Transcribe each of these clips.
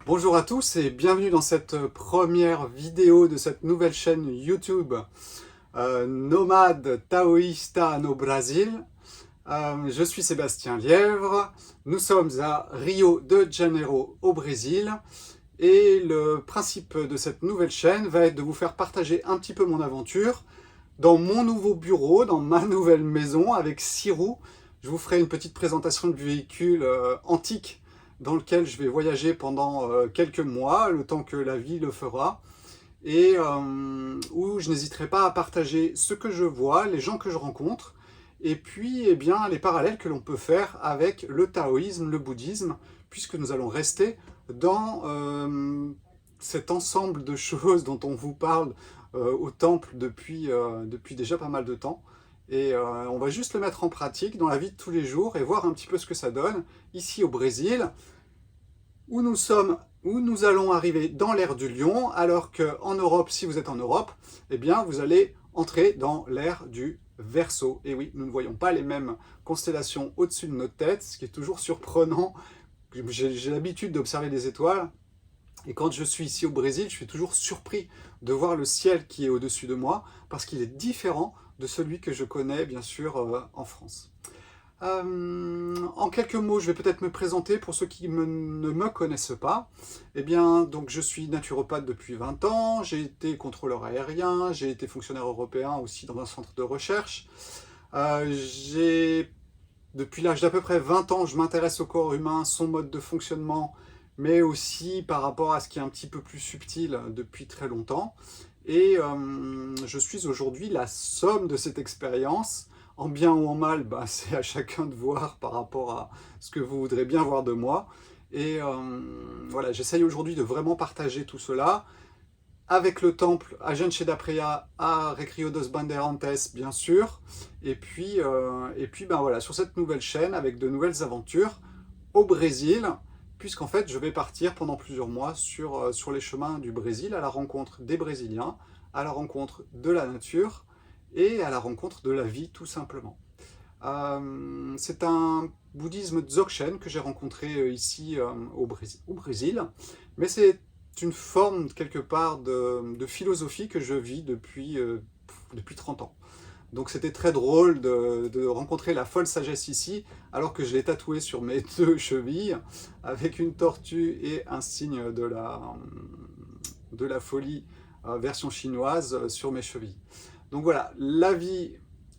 Bonjour à tous et bienvenue dans cette première vidéo de cette nouvelle chaîne YouTube Nomade Taoïsta no Brasil. Je suis Sébastien Lièvre, nous sommes à Rio de Janeiro au Brésil et le principe de cette nouvelle chaîne va être de vous faire partager un petit peu mon aventure dans mon nouveau bureau, dans ma nouvelle maison avec 6 roues. Je vous ferai une petite présentation du véhicule antique dans lequel je vais voyager pendant quelques mois, le temps que la vie le fera, et où je n'hésiterai pas à partager ce que je vois, les gens que je rencontre, et puis eh bien, les parallèles que l'on peut faire avec le taoïsme, le bouddhisme, puisque nous allons rester dans cet ensemble de choses dont on vous parle au temple depuis déjà pas mal de temps. Et on va juste le mettre en pratique dans la vie de tous les jours et voir un petit peu ce que ça donne ici au Brésil, où nous allons arriver dans l'ère du lion, alors qu'en Europe, si vous êtes en Europe, eh bien vous allez entrer dans l'ère du Verseau. Et oui, nous ne voyons pas les mêmes constellations au-dessus de notre tête, ce qui est toujours surprenant. J'ai l'habitude d'observer les étoiles, et quand je suis ici au Brésil, je suis toujours surpris de voir le ciel qui est au-dessus de moi, parce qu'il est différent de celui que je connais, bien sûr, en France. En quelques mots, je vais peut-être me présenter pour ceux qui ne me connaissent pas. Eh bien, donc je suis naturopathe depuis 20 ans, j'ai été contrôleur aérien, j'ai été fonctionnaire européen aussi dans un centre de recherche. Depuis l'âge d'à peu près 20 ans, je m'intéresse au corps humain, son mode de fonctionnement, mais aussi par rapport à ce qui est un petit peu plus subtil depuis très longtemps. Et je suis aujourd'hui la somme de cette expérience. En bien ou en mal, bah, c'est à chacun de voir par rapport à ce que vous voudrez bien voir de moi. Et voilà, j'essaye aujourd'hui de vraiment partager tout cela avec le temple à Genche da Praia, à Recrio dos Bandeirantes, bien sûr. Et puis ben voilà, sur cette nouvelle chaîne, avec de nouvelles aventures au Brésil, puisqu'en fait, je vais partir pendant plusieurs mois sur les chemins du Brésil, à la rencontre des Brésiliens, à la rencontre de la nature et à la rencontre de la vie, tout simplement. C'est un bouddhisme dzogchen que j'ai rencontré ici au Brésil, mais c'est une forme quelque part de philosophie que je vis depuis 30 ans. Donc c'était très drôle de rencontrer la folle sagesse ici, alors que je l'ai tatoué sur mes 2 chevilles, avec une tortue et un signe de la folie version chinoise sur mes chevilles. Donc voilà, la vie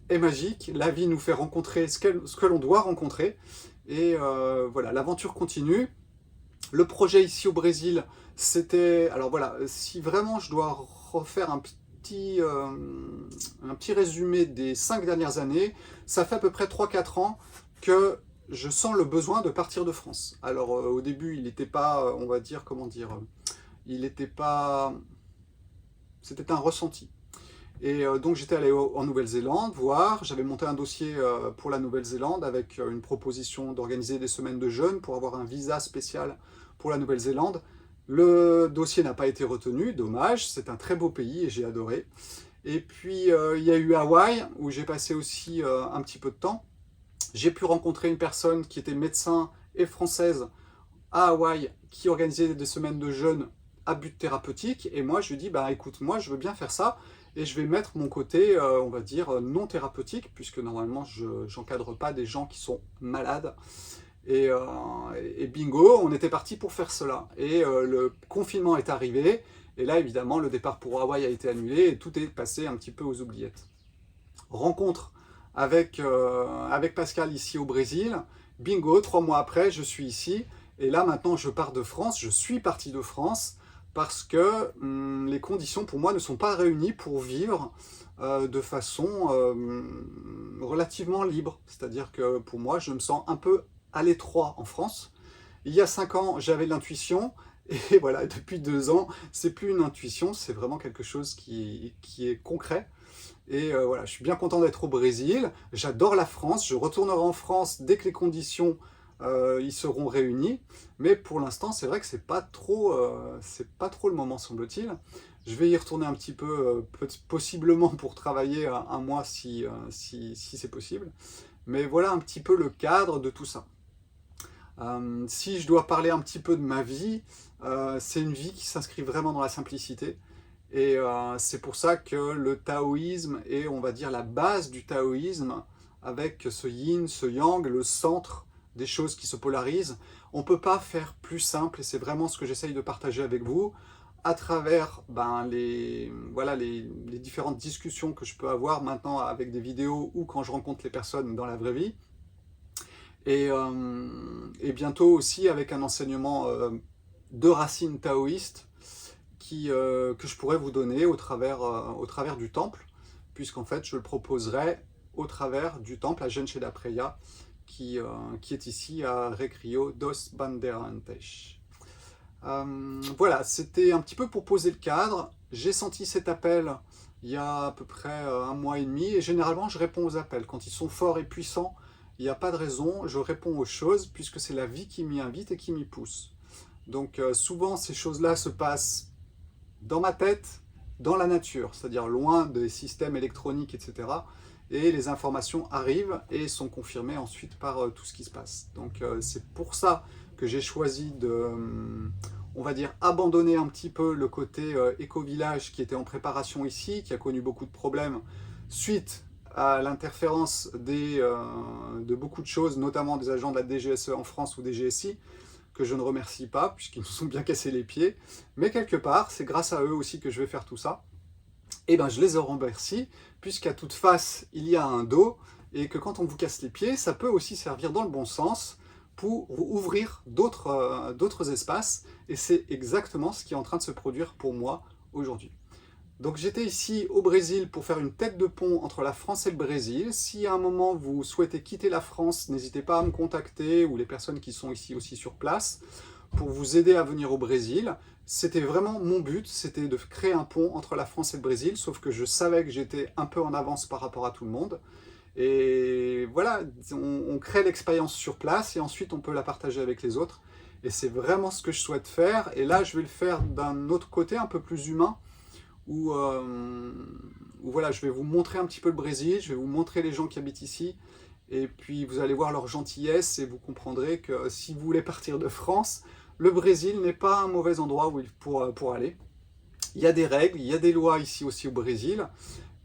est magique, la vie nous fait rencontrer ce que l'on doit rencontrer, et voilà, l'aventure continue. Le projet ici au Brésil, c'était... Alors voilà, si vraiment je dois refaire un petit résumé des 5 dernières années, ça fait à peu près 3-4 ans que je sens le besoin de partir de France. Alors au début, il n'était pas, on va dire, comment dire, il n'était pas... C'était un ressenti. Et donc j'étais allé en Nouvelle-Zélande voir, j'avais monté un dossier pour la Nouvelle-Zélande avec une proposition d'organiser des semaines de jeûne pour avoir un visa spécial pour la Nouvelle-Zélande. Le dossier n'a pas été retenu, dommage, c'est un très beau pays et j'ai adoré. Et puis il y a eu Hawaï où j'ai passé aussi un petit peu de temps. J'ai pu rencontrer une personne qui était médecin et française à Hawaï qui organisait des semaines de jeûne à but thérapeutique. Et moi, je lui dis, bah écoute, moi, je veux bien faire ça. Et je vais mettre mon côté, on va dire, non thérapeutique, puisque normalement, je n'encadre pas des gens qui sont malades. Et, euh, et bingo, on était parti pour faire cela. Et le confinement est arrivé. Et là, évidemment, le départ pour Hawaï a été annulé et tout est passé un petit peu aux oubliettes. Rencontre avec Pascal ici au Brésil. Bingo, 3 mois après, je suis ici. Et là, maintenant, je pars de France. Je suis parti de France parce que les conditions pour moi ne sont pas réunies pour vivre de façon relativement libre. C'est-à-dire que pour moi, je me sens un peu à l'étroit en France. Il y a 5 ans, j'avais l'intuition. Et voilà, depuis 2 ans, c'est plus une intuition, c'est vraiment quelque chose qui est concret. Et voilà, je suis bien content d'être au Brésil. J'adore la France. Je retournerai en France dès que les conditions y seront réunies. Mais pour l'instant, c'est vrai que c'est pas trop le moment, semble-t-il. Je vais y retourner un petit peu, possiblement pour travailler un mois si c'est possible. Mais voilà un petit peu le cadre de tout ça. Si je dois parler un petit peu de ma vie, c'est une vie qui s'inscrit vraiment dans la simplicité. Et c'est pour ça que le taoïsme est, on va dire, la base du taoïsme, avec ce yin, ce yang, le centre des choses qui se polarisent. On ne peut pas faire plus simple, et c'est vraiment ce que j'essaye de partager avec vous, à travers voilà, les différentes discussions que je peux avoir maintenant avec des vidéos ou quand je rencontre les personnes dans la vraie vie. Et bientôt aussi avec un enseignement de racines taoïstes que je pourrais vous donner au travers du temple, puisqu'en fait je le proposerai au travers du temple à Gensheda Preya, qui est ici à Recrio dos Bandeirantes. Voilà, c'était un petit peu pour poser le cadre. J'ai senti cet appel il y a à peu près 1 mois et demi, et généralement je réponds aux appels. Quand ils sont forts et puissants, il n'y a pas de raison, je réponds aux choses, puisque c'est la vie qui m'y invite et qui m'y pousse. Donc souvent ces choses-là se passent dans ma tête, dans la nature, c'est-à-dire loin des systèmes électroniques, etc. Et les informations arrivent et sont confirmées ensuite par tout ce qui se passe. Donc c'est pour ça que j'ai choisi de, on va dire, abandonner un petit peu le côté éco-village qui était en préparation ici, qui a connu beaucoup de problèmes suite à l'interférence de beaucoup de choses, notamment des agents de la DGSE en France ou des GSI, que je ne remercie pas, puisqu'ils nous ont bien cassé les pieds. Mais quelque part, c'est grâce à eux aussi que je vais faire tout ça. Et bien, je les remercie, puisqu'à toute face, il y a un dos, et que quand on vous casse les pieds, ça peut aussi servir dans le bon sens pour ouvrir d'autres espaces, et c'est exactement ce qui est en train de se produire pour moi aujourd'hui. Donc j'étais ici au Brésil pour faire une tête de pont entre la France et le Brésil. Si à un moment vous souhaitez quitter la France, n'hésitez pas à me contacter, ou les personnes qui sont ici aussi sur place, pour vous aider à venir au Brésil. C'était vraiment mon but, c'était de créer un pont entre la France et le Brésil, sauf que je savais que j'étais un peu en avance par rapport à tout le monde. Et voilà, on crée l'expérience sur place et ensuite on peut la partager avec les autres. Et c'est vraiment ce que je souhaite faire. Et là, je vais le faire d'un autre côté, un peu plus humain, où voilà, je vais vous montrer un petit peu le Brésil, je vais vous montrer les gens qui habitent ici, et puis vous allez voir leur gentillesse, et vous comprendrez que si vous voulez partir de France, le Brésil n'est pas un mauvais endroit pour aller. Il y a des règles, il y a des lois ici aussi au Brésil,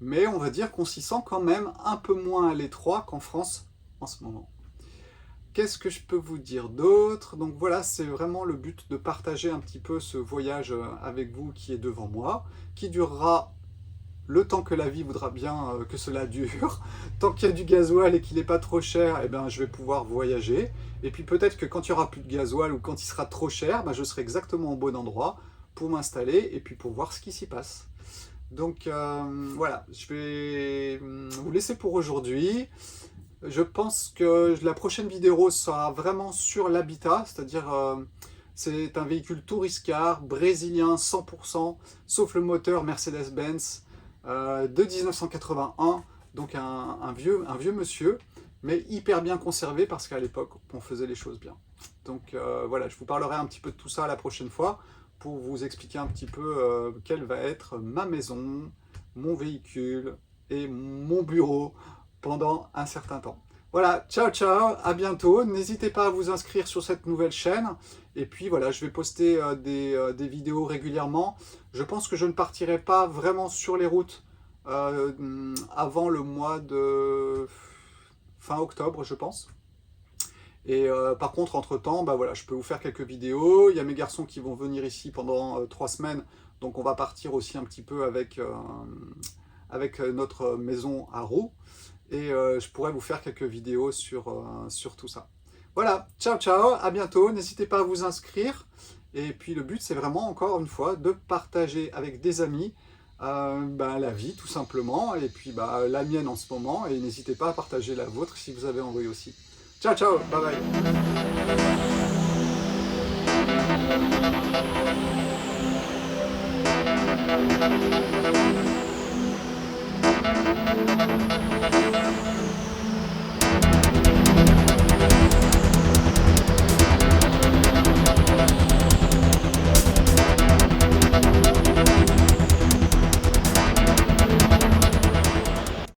mais on va dire qu'on s'y sent quand même un peu moins à l'étroit qu'en France en ce moment. Qu'est-ce que je peux vous dire d'autre? Donc voilà, c'est vraiment le but de partager un petit peu ce voyage avec vous qui est devant moi, qui durera le temps que la vie voudra bien que cela dure. Tant qu'il y a du gasoil et qu'il n'est pas trop cher, eh bien, je vais pouvoir voyager. Et puis peut-être que quand il n'y aura plus de gasoil ou quand il sera trop cher, ben, je serai exactement au bon endroit pour m'installer et puis pour voir ce qui s'y passe. Donc voilà, je vais vous laisser pour aujourd'hui. Je pense que la prochaine vidéo sera vraiment sur l'habitat, c'est-à-dire c'est un véhicule touriscar brésilien 100%, sauf le moteur Mercedes-Benz de 1981, donc un vieux monsieur, mais hyper bien conservé parce qu'à l'époque on faisait les choses bien. Donc voilà, je vous parlerai un petit peu de tout ça la prochaine fois pour vous expliquer un petit peu quelle va être ma maison, mon véhicule et mon bureau pendant un certain temps. Voilà, ciao ciao, à bientôt. N'hésitez pas à vous inscrire sur cette nouvelle chaîne. Et puis voilà, je vais poster des vidéos régulièrement. Je pense que je ne partirai pas vraiment sur les routes avant le mois de fin octobre, je pense. Et par contre, entre-temps, bah voilà, je peux vous faire quelques vidéos. Il y a mes garçons qui vont venir ici pendant 3 semaines. Donc on va partir aussi un petit peu avec notre maison à roues. Et je pourrais vous faire quelques vidéos sur tout ça. Voilà, ciao ciao, à bientôt, n'hésitez pas à vous inscrire. Et puis le but c'est vraiment encore une fois de partager avec des amis la vie tout simplement. Et puis la mienne en ce moment. Et n'hésitez pas à partager la vôtre si vous avez envie aussi. Ciao ciao, bye bye.